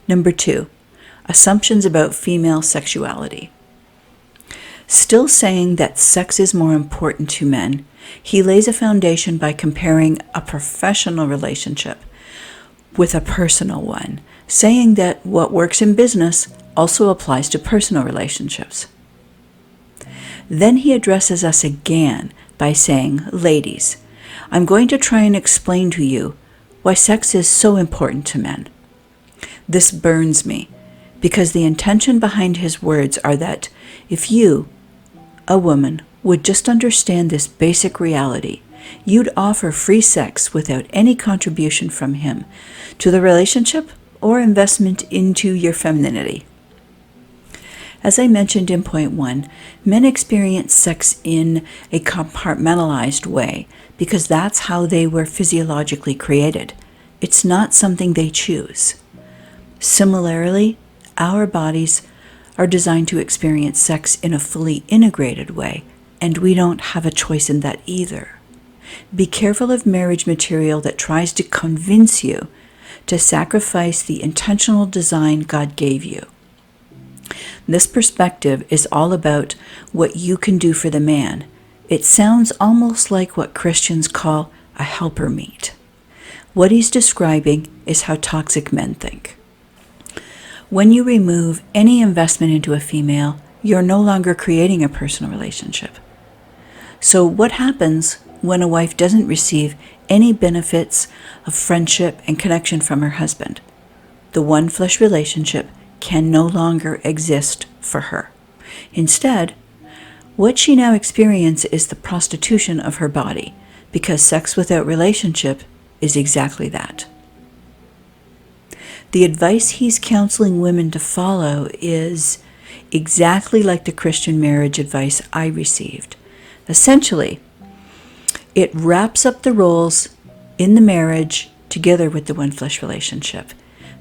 Number 2, assumptions about female sexuality. Still saying that sex is more important to men, he lays a foundation by comparing a professional relationship with a personal one, saying that what works in business also applies to personal relationships. Then he addresses us again by saying, ladies, I'm going to try and explain to you why sex is so important to men. This burns me, because the intention behind his words are that if you, a woman, would just understand this basic reality, you'd offer free sex without any contribution from him to the relationship or investment into your femininity. As I mentioned in point 1, men experience sex in a compartmentalized way because that's how they were physiologically created. It's not something they choose. Similarly, our bodies are designed to experience sex in a fully integrated way, and we don't have a choice in that either. Be careful of marriage material that tries to convince you to sacrifice the intentional design God gave you. This perspective is all about what you can do for the man. It sounds almost like what Christians call a helper meet. What he's describing is how toxic men think. When you remove any investment into a female, you're no longer creating a personal relationship. So what happens when a wife doesn't receive any benefits of friendship and connection from her husband? The one flesh relationship can no longer exist for her. Instead, what she now experiences is the prostitution of her body, because sex without relationship is exactly that. The advice he's counseling women to follow is exactly like the Christian marriage advice I received. Essentially, it wraps up the roles in the marriage together with the one flesh relationship,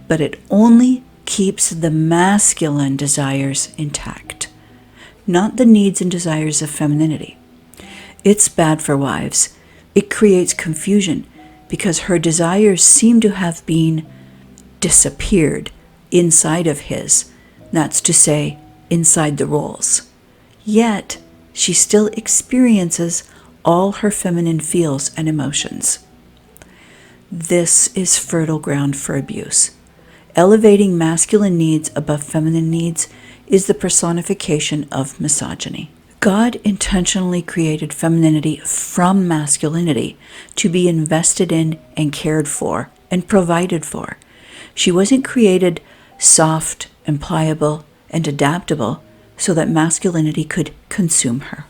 but it only keeps the masculine desires intact, not the needs and desires of femininity. It's bad for wives. It creates confusion because her desires seem to have been disappeared inside of his, that's to say, inside the roles. Yet, she still experiences all her feminine feels and emotions. This is fertile ground for abuse. Elevating masculine needs above feminine needs is the personification of misogyny. God intentionally created femininity from masculinity to be invested in and cared for and provided for. She wasn't created soft and pliable and adaptable so that masculinity could consume her.